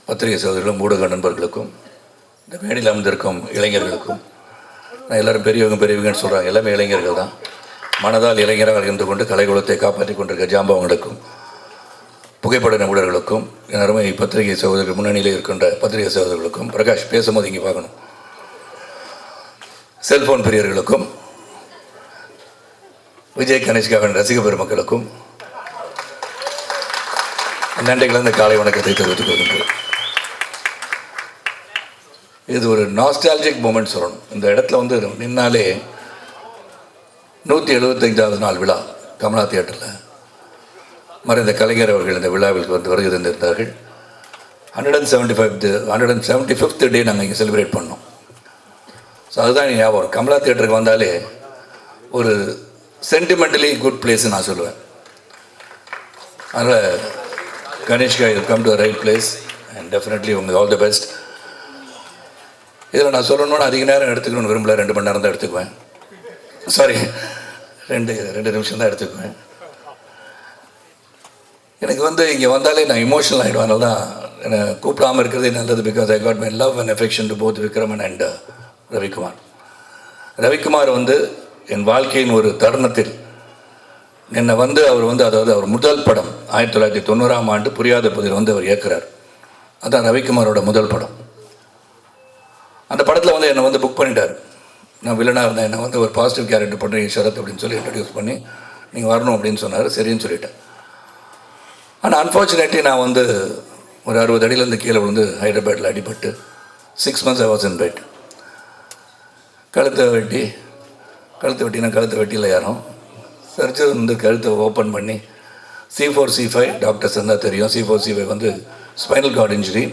பத்திரிகை சகோதரர்களும் ஊடக நண்பர்களுக்கும் இந்த மேடையில் அமர்ந்திருக்கும் இளைஞர்களுக்கும், நான் எல்லோரும் பெரியவங்கன்னு சொல்கிறாங்க, எல்லாமே இளைஞர்கள் தான். மனதால் இளைஞராக இருந்து கொண்டு கலைக்குலத்தை காப்பாற்றி கொண்டிருக்க ஜாம்பவங்களுக்கும், புகைப்பட நிபுணர்களுக்கும், என் அருமை பத்திரிகை சகோதரர்கள், முன்னணியில் இருக்கின்ற பத்திரிகை சகோதரர்களுக்கும், பிரகாஷ் பேசும்போது இங்கே பார்க்கணும், செல்ஃபோன் பிரியர்களுக்கும், விஜய் கணேஷ்காவின் ரசிக பெருமக்களுக்கும் நன்றி கலந்த காலை வணக்கத்தை தெரிவித்துக் கொள்கின்றேன். இது ஒரு நாஸ்டாலஜிக் மூமெண்ட் சொல்லணும். இந்த இடத்துல வந்து நின்னாலே 175வது நாள் விழா கமலா தியேட்டரில் மறைந்த கலைஞர் அவர்கள் இந்த விழாவிற்கு வந்து வருகை தந்திருந்தார்கள். 175th டே நாங்கள் இங்கே செலிப்ரேட் பண்ணோம். ஸோ அதுதான் ஞாபகம். கமலா தியேட்டருக்கு வந்தாலே ஒரு சென்டிமெண்டலி குட் பிளேஸ்ன்னு நான் சொல்லுவேன். அதனால் Ganeshka, you come to right place and definitely உங்களுக்கு ஆல் தி பெஸ்ட். இதில் நான் சொல்லணும்னு அதிக நேரம் எடுத்துக்கணும்னு விரும்பல, 2 மணி நேரம் தான் எடுத்துக்குவேன். சாரி, 2 நிமிஷம் தான் எடுத்துக்குவேன். எனக்கு வந்து இங்கே வந்தாலே நான் இமோஷனல் ஆகிடுவேன். அதனால தான் என்னை கூப்பிடாமல் இருக்கிறதே நல்லது. Because I got my love and affection to both Vikraman and Ravikumar. Ravikumar வந்து என் வாழ்க்கையின் ஒரு தருணத்தில் என்னை வந்து அவர் வந்து, அதாவது அவர் முதல் படம் 1990ஆம் ஆண்டு புரியாத புதிர் வந்து அவர் இயக்குறார். அதுதான் ரவிக்குமாரோட முதல் படம். அந்த படத்தில் வந்து என்னை வந்து புக் பண்ணிட்டார். நான் வில்லனாக இருந்தேன். என்னை வந்து ஒரு பாசிட்டிவ் கேரக்டர் பண்ணுறேன் ஷரத் அப்படின்னு சொல்லி இன்ட்ரடியூஸ் பண்ணி நீங்கள் வரணும் அப்படின்னு சொன்னார். சரின்னு சொல்லிட்டேன். ஆனால் அன்ஃபார்ச்சுனேட்லி நான் வந்து ஒரு 60 அடியிலேருந்து கீழே விழுந்து ஹைதராபாத்தில் அடிபட்டு 6 months I was in bed. கழுத்தை வெட்டினா கழுத்தை வெட்டியில் யாரும் சர்ஜரி வந்து கழுத்தை ஓப்பன் பண்ணி C4 C5 டாக்டர்ஸ் இருந்தால் தெரியும். C4 C5 வந்து ஸ்பைனல் கார்டு இன்ஜுரி.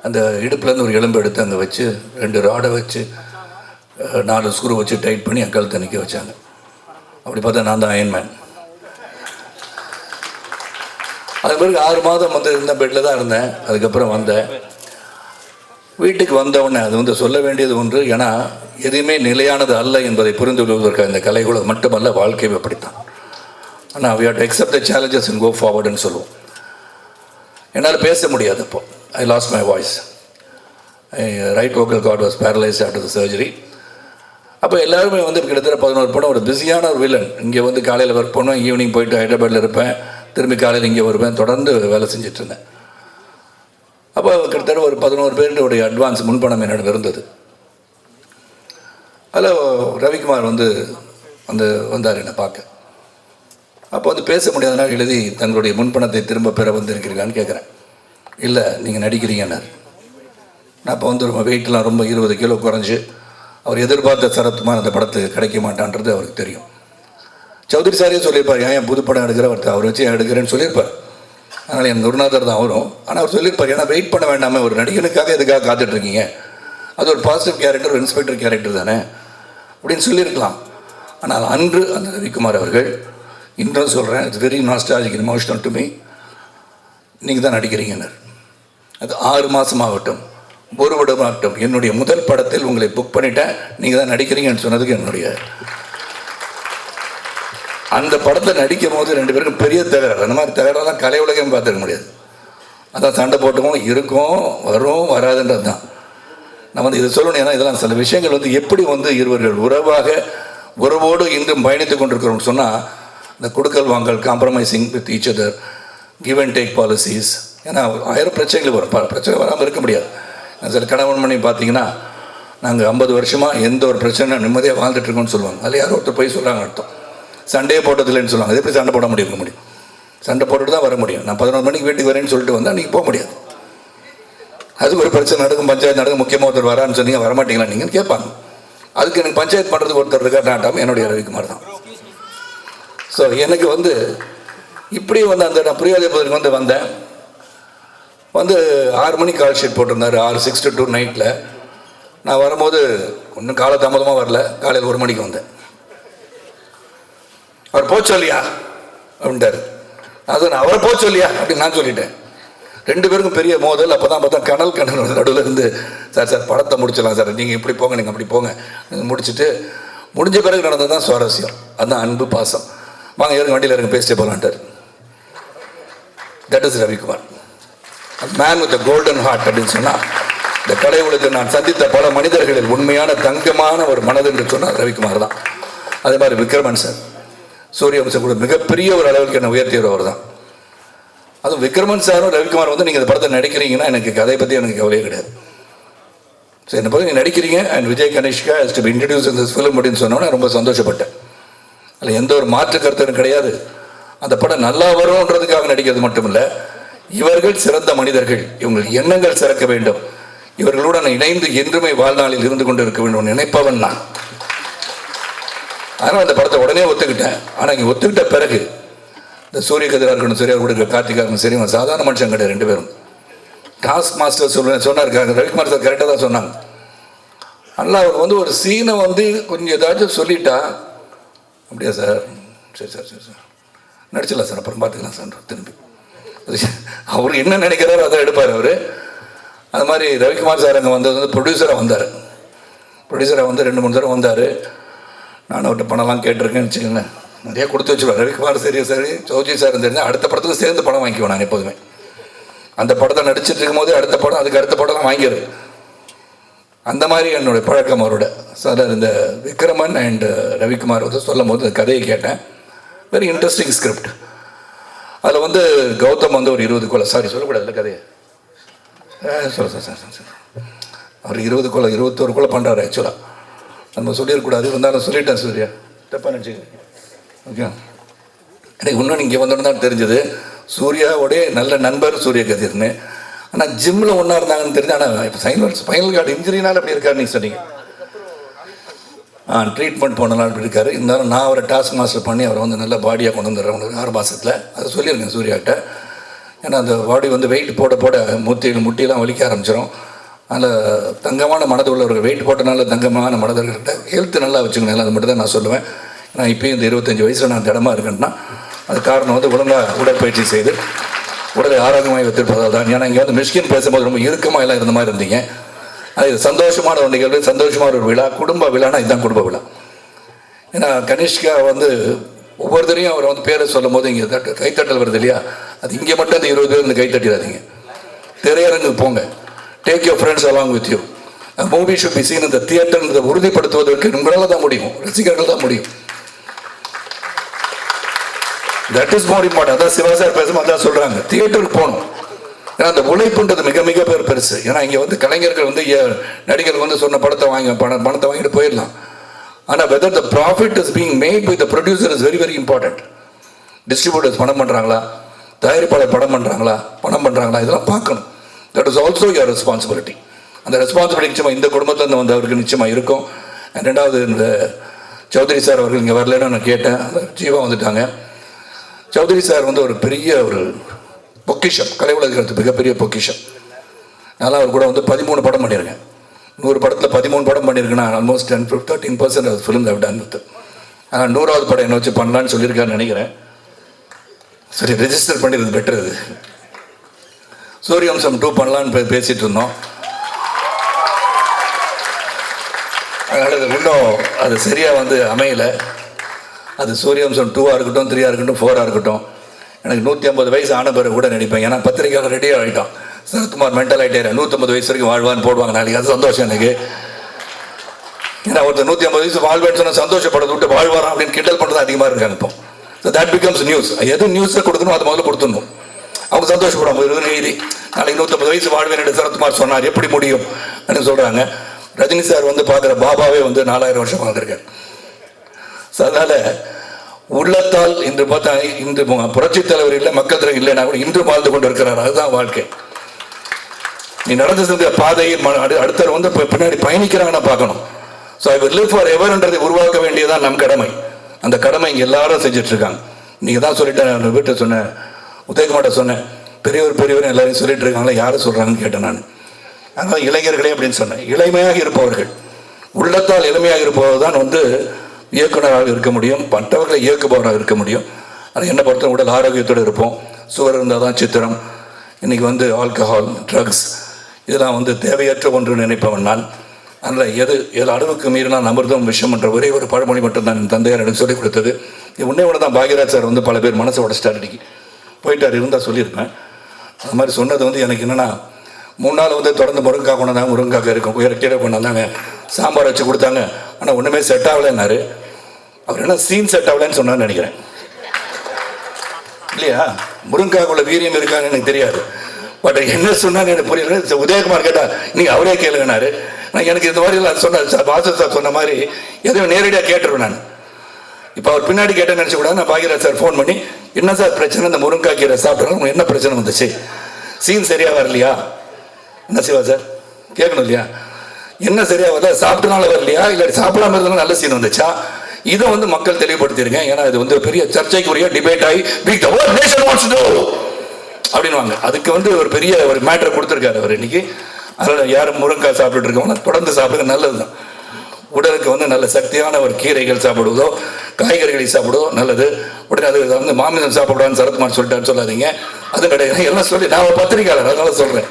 அந்த இடுப்புலேருந்து ஒரு எலும்பு எடுத்து அங்கே வச்சு 2 ராடை வச்சு 4 ஸ்க்ரூ வச்சு டைட் பண்ணி என் கழுத்தை நிற்க வச்சாங்க. அப்படி பார்த்தா நான் தான் அயன்மேன். அது பிறகு 6 மாதம் வந்து இருந்த பெட்டில் தான் இருந்தேன். அதுக்கப்புறம் வந்தேன். வீட்டுக்கு வந்தவுடனே அது வந்து சொல்ல வேண்டியது ஒன்று. ஏன்னா எதுவுமே நிலையானது அல்ல என்பதை புரிந்து கொள்வதற்காக இந்த கலைக்குலம் மட்டுமல்ல, வாழ்க்கையும் அப்படித்தான். ஆனால் we have to accept the challenges and go forwardன்னு சொல்லுவோம். என்னால் பேச முடியாது. அப்போ I lost my voice. Right vocal cord was paralyzed after the surgery. அப்போ எல்லாருமே வந்து கிட்டத்தட்ட 11 படம் ஒரு பிஸியான ஒரு வில்லன். இங்கே வந்து காலையில் ஒர்க் பண்ணுவேன், ஈவினிங் போயிட்டு ஹைதராபாத்தில் இருப்பேன், திரும்பி காலையில் இங்கே வருவேன், தொடர்ந்து வேலை செஞ்சிட்ருந்தேன். அப்போ கிட்டத்தட்ட ஒரு 11 பேருடைய அட்வான்ஸ் முன்பணம் என்னிடம் இருந்தது. அதில் ரவிக்குமார் வந்து வந்தார் என்னை பார்க்க. அப்போ வந்து பேச முடியாதனால் எழுதி தங்களுடைய முன்பணத்தை திரும்ப பெற வந்திருக்கிறீங்களான்னு கேட்குறேன். இல்லை, நீங்கள் நடிக்கிறீங்கன்னார். நான் இப்போ வந்து ரொம்ப வெயிட்லாம் ரொம்ப 20 கிலோ குறைஞ்சி அவர் எதிர்பார்த்த சரத்குமார் அந்த படத்துக்கு கிடைக்க மாட்டான்றது அவருக்கு தெரியும். சௌத்ரி சாரே சொல்லியிருப்பார், ஏன் புது படம் எடுக்கிற அவர் வச்சு எடுக்கிறேன்னு சொல்லியிருப்பார். அதனால் என் குருநாதர் தான் அவரும். ஆனால் அவர் சொல்லியிருப்பார், ஏன்னா வெயிட் பண்ண வேண்டாமல், ஒரு நடிகனுக்காக எதுக்காக காத்துட்ருக்கீங்க, அது ஒரு பாசிட்டிவ் கேரக்டர், ஒரு இன்ஸ்பெக்டர் கேரக்டர் தானே அப்படின்னு சொல்லியிருக்கலாம். ஆனால் அன்று அந்த ரவிக்குமார் அவர்கள், இன்றும் சொல்கிறேன், it's very nostalgic emotional to me, நீங்கள் தான் நடிக்கிறீங்கன்னார். அது 6 மாதமாகட்டும், 1 வருடமாகட்டும், என்னுடைய முதல் படத்தில் உங்களை புக் பண்ணிட்டேன், நீங்கள் தான் நடிக்கிறீங்கன்னு சொன்னதுக்கு என்னுடைய அந்த படத்தில் நடிக்கும் போது 2 பேருக்கும் பெரிய தகராறு. அந்த மாதிரி தகராறுலாம் கலை உலகம் பார்த்துருக்க முடியாது. அதான் சண்டை போட்டுக்கும், இருக்கும், வரும், வராதுன்றது தான். நான் வந்து இதை சொல்லணும். ஏன்னா இதெல்லாம் சில விஷயங்கள் வந்து எப்படி வந்து இருவர்கள் உறவோடு இன்றும் பயணித்து கொண்டிருக்கிறோம்னு சொன்னால், இந்த கொடுக்கல் வாங்கல், compromising with each other, give and take policies. ஏன்னா 1000 பிரச்சனைகள் வரும். பிரச்சனை வராமல் இருக்க முடியாது. சில கணவன் மணி பார்த்தீங்கன்னா, நாங்கள் 50 வருஷமாக எந்த ஒரு பிரச்சனை நிம்மதியாக வாழ்ந்துட்டுருக்கோம்னு சொல்லுவாங்க. அதில் யாரோ ஒருத்தர் போய் சொல்கிறாங்க அர்த்தம். சண்டையே போட்டதில்லைன்னு சொல்லுவாங்க. அது எப்படி சண்டை போட முடியும்? சண்டை போட்டுட்டு தான் வர முடியும். நான் 11 மணிக்கு வீட்டுக்கு வரேன்னு சொல்லிட்டு வந்தால் நீங்கள் போக முடியாது. அதுக்கு ஒரு பிரச்சனை நடக்கும், பஞ்சாயத்து நடக்கும், முக்கியமாக ஒருத்தர் வரான்னு சொன்னீங்க, வரமாட்டீங்களா நீங்கள் கேட்பாங்க. அதுக்கு எனக்கு பஞ்சாயத்து பண்ணுறதுக்கு ஒருத்தர் இருக்கா, நாட்டாமல் என்னுடைய ரவிக்குமார் தான். ஸோ எனக்கு வந்து இப்படி வந்து அந்த நான் புரியாத பகுதிக்கு வந்தேன். 6 மணிக்கு கால் ஷீட் போட்டிருந்தார். 6 to 2 நைட்டில். நான் வரும்போது ஒன்றும் காலதாமதமாக வரல, காலையில் 1 மணிக்கு வந்தேன். அவர் போச்சொல்லியா அப்படின்ட்டார். அதுதான் அவரை போச்சொல்லியா அப்படின்னு நான் சொல்லிட்டேன். 2 பேருக்கும் பெரிய மோதல். அப்போ தான் பார்த்தா கனல் நடுவில் இருந்து, சார் படத்தை முடிச்சிடலாம் சார், நீங்கள் இப்படி போங்க, நீங்கள் அப்படி போங்க, முடிச்சுட்டு முடிஞ்ச பிறகு நடந்தது தான் சுவாரஸ்யம். அதுதான் அன்பு, பாசம். வாங்க ஏறுங்க, வண்டியில் இருங்க, பேசிட்டே போகலான்ட்டார். That is Ravikumar. Man with golden heart அப்படின்னு சொன்னால், இந்த கலை உலகத்தில் நான் சந்தித்த பல மனிதர்களில் உண்மையான தங்கமான ஒரு மனது என்று சொன்னால் ரவிக்குமார் தான். அதே மாதிரி விக்ரமன் சார், சூரியவம்சம் கூட மிகப்பெரிய ஒரு அளவுக்கு என்னை உயர்த்தியவர் தான். அதுவும் விக்ரமன் சாரும் ரவிக்குமார் வந்து நீங்கள் இந்த படத்தை நடிக்கிறீங்கன்னா எனக்கு கதையை பற்றி எனக்கு கவலையே கிடையாது. ஸோ என்னை பற்றி நீங்கள் நடிக்கிறீங்க and Vijay Ganeshka has to be introduce in this film அப்படின்னு சொன்னோன்னே ரொம்ப சந்தோஷப்பட்டேன். அதில் எந்த ஒரு மாற்று கருத்தும் கிடையாது. அந்த படம் நல்லா வரும்ன்றதுக்காக நடிக்கிறது மட்டும் இல்லை, இவர்கள் சிறந்த மனிதர்கள், இவங்கள் எண்ணங்கள் சிறக்க வேண்டும், இவர்களுடன் இணைந்து என்றுமே வாழ்நாளில் இருந்து கொண்டு இருக்க வேண்டும் நினைப்பவன் நான். அதனால் அந்த படத்தை உடனே ஒத்துக்கிட்டேன். ஆனால் இங்கே ஒத்துக்கிட்ட பிறகு இந்த சூரிய கதிராக இருக்கணும், சரியாக கொடுக்க கார்த்திகா இருக்கணும், சரி சாதாரண மனுஷன் கிடையாது. ரெண்டு பேரும் டாஸ்க் மாஸ்டர் சொன்னார், ரவிக்குமார் சார் கரெக்டாக தான் சொன்னாங்க. அதனால் அவர் வந்து ஒரு சீனை வந்து கொஞ்சம் ஏதாச்சும் சொல்லிட்டா, அப்படியா சார், சரி சார் சரி சார் நடிச்சிடலாம் சார், அப்புறம் பார்த்துக்கலாம் சார் திரும்பி. அவர் என்ன நினைக்கிறாரோ அதை எடுப்பார் அவர். அது மாதிரி ரவிக்குமார் சார் அங்கே வந்தது வந்து ப்ரொடியூசராக வந்தார். ப்ரொடியூசராக வந்து 2-3 தடவை வந்தார். நான் அவர்கிட்ட பணம்லாம் கேட்டிருக்கேன்னு வச்சுக்கோங்களேன், நிறையா கொடுத்து வச்சுருவேன். ரவிக்குமார் சரி சரி சௌஜி சார் தெரிஞ்சு அடுத்த படத்துக்கு சேர்ந்து படம் வாங்கிக்குவேன் நான் எப்போதுமே. அந்த படத்தை நடிச்சிட்டு இருக்கும் போது அடுத்த படம், அதுக்கு அடுத்த படம்லாம் வாங்கிடுது. அந்த மாதிரி என்னுடைய பழக்கம் அவரோட. சார் இந்த விக்ரமன் அண்ட் ரவிக்குமார் வந்து சொல்லும் போது அந்த கதையை கேட்டேன். Very interesting script. அதில் வந்து கௌதம் வந்து ஒரு 20 கொலை, சாரி சொல்லக்கூடாது இல்லை கதையை, சொல்ல சார் சார் சார் அவர் 20 கொலை 21 கொலை பண்ணுறாரு. ஆக்சுவலாக நம்ம சொல்லிடக்கூடாது, இருந்தாலும் சொல்லிட்டேன். சூர்யா தப்பாக நினச்சிக்க. ஓகே, எனக்கு இன்னும் இங்கே வந்தோன்னு தான் தெரிஞ்சது சூர்யாவுடைய நல்ல நண்பர் சூரிய கதிர்னு. ஆனால் ஜிம்மில் ஒன்றா இருந்தாங்கன்னு தெரிஞ்சு. ஆனால் இப்போ ஸ்பைனல் கார்டு இன்ஜுரினால அப்படி இருக்காரு நீங்கள் சொன்னீங்க. ட்ரீட்மெண்ட் போனலாம் அப்படி இருக்காரு. இருந்தாலும் நான் அவரை டாஸ்க் மாஸ்டர் பண்ணி அவரை வந்து நல்ல பாடியாக கொண்டு வந்துடுறேன் ஒரு 6 மாதத்தில். அதை சொல்லியிருக்கேன் சூர்யாக்கிட்ட. ஏன்னா அந்த பாடி வந்து வெயிட் போட போட முட்டியெல்லாம் வலிக்க ஆரம்பிச்சிடும். அதில் தங்கமான மனது உள்ளவர்கள் வெயிட் போட்டனால தங்கமான மனதர்கள்கிட்ட ஹெல்த் நல்லா வச்சுக்கணும். அது மட்டும் தான் நான் சொல்லுவேன். நான் இப்போயும் இந்த 25 வயசில் நான் திடமாக இருக்கேன்னா அது காரணம் வந்து ஒழுங்காக உடற்பயிற்சி செய்து உடலை ஆரோக்கியமாக வைத்திருப்பதால் தான். ஏன்னா இங்கே வந்து மிஷ்கின் பேசும்போது ரொம்ப இறுக்கமாக எல்லாம் இருந்த மாதிரி இருந்தீங்க. அது சந்தோஷமான ஒரு நிகழ்வு, சந்தோஷமான ஒரு விழா, குடும்ப விழானா இதுதான் குடும்ப விழா. ஏன்னா கனிஷ்கா வந்து ஒவ்வொருத்தரையும் அவர் வந்து பேரை சொல்லும் போது இங்கே கைத்தட்டல் வருது இல்லையா, அது இங்கே மட்டும் அந்த 20 பேர் இந்த கைத்தட்டிடாதீங்க. திரையரங்குக்கு போங்க, take your friends along with you. Movie should be seen இந்த தியேட்டர்ன்றதை உறுதிப்படுத்துவதற்கு உங்களால் தான் முடியும், ரசிகர்கள் தான் முடியும். That is more important. அதான் சிவா சார் பேசும் அதான் சொல்கிறாங்க, தியேட்டருக்கு போகணும். ஏன்னா அந்த உழைப்புன்றது மிக மிக பெருசு. ஏன்னா இங்கே வந்து கலைஞர்கள் வந்து நடிகர்கள் வந்து சொன்ன பணத்தை வாங்கிட்டு போயிடலாம். ஆனால் whether the profit is being made by the producer is very very important. Distributors பணம் பண்ணுறாங்களா, தயாரிப்பாளர் பணம் பண்ணுறாங்களா இதெல்லாம் பார்க்கணும். That is also your responsibility. அந்த ரெஸ்பான்சிபிலிட்டி நிச்சயமாக இந்த குடும்பத்தில் வந்து அவருக்கு நிச்சயமாக இருக்கும். ரெண்டாவது இந்த சௌத்ரி சார் அவர்கள் இங்கே வரலன்னு நான் கேட்டேன். ஜீவா வந்துட்டாங்க. சௌத்ரி சார் வந்து ஒரு பெரிய ஒரு பொக்கிஷம், கலை உலகத்துக்கு மிகப்பெரிய பொக்கிஷம். அதனால் அவர் கூட வந்து 13 படம் பண்ணியிருக்கேன். 100 படத்தில் 13 படம் பண்ணியிருக்கேன்னா almost 10-13% of film have done with. ஆனால் 100வது படம் என்ன வச்சு பண்ணலான்னு சொல்லியிருக்காருன்னு நினைக்கிறேன். சரி, ரெஜிஸ்டர் பண்ணிடுறது பெட்டர். இது சூரியவம்சம் 2 பண்ணலான்னு பேசிகிட்டு இருந்தோம். அதனால் அது இன்னும் அது சரியாக வந்து அமையலை. அது சூரியவம்சம் 2ஆக இருக்கட்டும், 3ஆக இருக்கட்டும், 4ஆக இருக்கட்டும். எனக்கு 150 வயசு ஆன பிறகு கூட நடிப்பேன். ஏன்னா பத்திரிக்கையாளர் ரெடியாக ஆகிட்டோம். சரத்குமார் மென்டல் ஆகிட்டே 150 வயசு வரைக்கும் வாழ்வான்னு போடுவாங்க நாளைக்கு. அது சந்தோஷம் எனக்கு. ஏன்னா ஒருத்தர் 150 வயசு வாழ்வேன்னு சொன்னால் சந்தோஷப்படுறது விட்டு வாழ்வாராம் அப்படின்னு கிண்டல் பண்ணுறது அதிகமாக இருக்காங்க இப்போ. So that becomes news. எது நியூஸை கொடுக்கணும் அது முதல்ல கொடுத்துடணும். அவங்க சந்தோஷப்படுவாங்க. ஒரு எழுதி நாளைக்கு 150 வயசு வாழ்வேன் என்று சரத்குமார் சொன்னார், எப்படி முடியும் அப்படின்னு சொல்கிறாங்க. ரஜினி சார் வந்து பார்க்குற பாபாவே வந்து 4000 வருஷம் வாழ்ந்திருக்கார். ஸோ அதனால் உள்ளத்தால் இன்று பார்த்தா இன்று புரட்சித் தலைவர் இல்லை, மக்கள் தலைவர் இல்லைன்னா கூட இன்று வாழ்ந்து கொண்டு இருக்கிறார். அதுதான் வாழ்க்கை. நீ நடந்து சென்ற பாதையில் அடுத்தவர் வந்து பின்னாடி பயணிக்கிறாங்கன்னா பார்க்கணும். So I will live for எவர்ன்றதை உருவாக்க வேண்டியதான் நம் கடமை. அந்த கடமை இங்கே எல்லாரும் செஞ்சுட்டு இருக்காங்க. நீங்கள் தான் சொல்லிட்டேன், வீட்டை சொன்னேன், உதயகுமார்ட்ட சொன்னேன், பெரியவர் எல்லாரையும் சொல்லிட்டு இருக்காங்களா, யாரை சொல்கிறாங்கன்னு கேட்டேன் நான். அதனால் இளைஞர்களே அப்படின்னு சொன்னேன். இளமையாக இருப்பவர்கள், உள்ளத்தால் இளமையாக இருப்பவர் தான் வந்து இயக்குநராக இருக்க முடியும், மற்றவர்களை இயக்குபவராக இருக்க முடியும். அது என்ன பொறுத்த உடல் ஆரோக்கியத்தோடு இருப்போம். சுவர் இருந்தால் தான் சித்திரம். இன்றைக்கி வந்து ஆல்கஹால், ட்ரக்ஸ் இதெல்லாம் வந்து தேவையற்ற ஒன்று நினைப்பவன் நான். அதனால் எது அளவுக்கு மீறினால் அமிர்தம் விஷம் என்ற ஒரே ஒரு பழமொழி மட்டும்தான் என் தந்தையார் எனக்கு சொல்லிக் கொடுத்தது. இது உன்னே ஒன்று தான். பாக்யராஜ் சார் வந்து பல பேர் மனசை உடச்சிட்டார், அன்றைக்கி போயிட்டார், இருந்தால் சொல்லியிருப்பேன். அது மாதிரி சொன்னது வந்து எனக்கு என்னென்னா 3 நாள் வந்து தொடர்ந்து முருங்கைக்காய் கொண்டாந்தாங்க, முருங்கைக்காய் இருக்கும் கீரை கொண்டாந்தாங்க, சாம்பார் வச்சு கொடுத்தாங்க. ஆனால் ஒன்றுமே செட் ஆகலைன்னாரு. அவர் என்ன சீன் செட் ஆகலைன்னு சொன்னான்னு நினைக்கிறேன் இல்லையா? முருங்கைக்காய்க்குள்ள வீரியம் இருக்கான்னு எனக்கு தெரியாது. பட் என்ன சொன்னான்னு எனக்கு புரியல. உதயகுமார் கேட்டால் நீங்கள் அவரே கேளுங்கன்னாரு. நான் எனக்கு இந்த மாதிரி சொன்ன வாசு சார் சொன்ன மாதிரி எதுவும் நேரடியாக கேட்டுருவேன் நான். இப்போ அவர் பின்னாடி கேட்டேன்னு நினச்சி கூட நான் பாக்யராஜ் சார் ஃபோன் பண்ணி, என்ன சார் பிரச்சனை, இந்த முருங்கைக்காய் கீரை சாப்பிட்றாங்க, உங்களுக்கு என்ன பிரச்சனை வந்துச்சு, சீன் சரியாக வரலையா, என்ன செய்வா சார் கேட்கணும் இல்லையா? என்ன சரியாக வரல, சாப்பிட்டனால வரலையா, இல்லை சாப்பிடாம இருந்தாலும் நல்ல சீன் வந்துச்சா, இதை வந்து மக்கள் தெளிவுபடுத்தியிருக்கேன். ஏன்னா இது வந்து பெரிய சர்ச்சைக்குரிய டிபேட் ஆகி அப்படின்வாங்க. அதுக்கு வந்து ஒரு பெரிய ஒரு மேட்டரை கொடுத்துருக்காரு அவர் இன்னைக்கு. அதனால் யாரும் முருங்கைக்காய் சாப்பிட்டுட்டு இருக்கவங்க தொடர்ந்து சாப்பிடுங்க, நல்லது தான். உடலுக்கு வந்து நல்ல சக்தியான ஒரு கீரைகள் சாப்பிடுவதோ காய்கறிகளை சாப்பிடுவதோ நல்லது. உடனே அது வந்து மாமிசம் சாப்பிடான்னு சரத்குமார் சொல்லிட்டான்னு சொல்லாதீங்க, அது கிடையாது. எல்லாம் சொல்லி நான் ஒரு பத்திரிக்கையாளர், அதனால சொல்கிறேன்.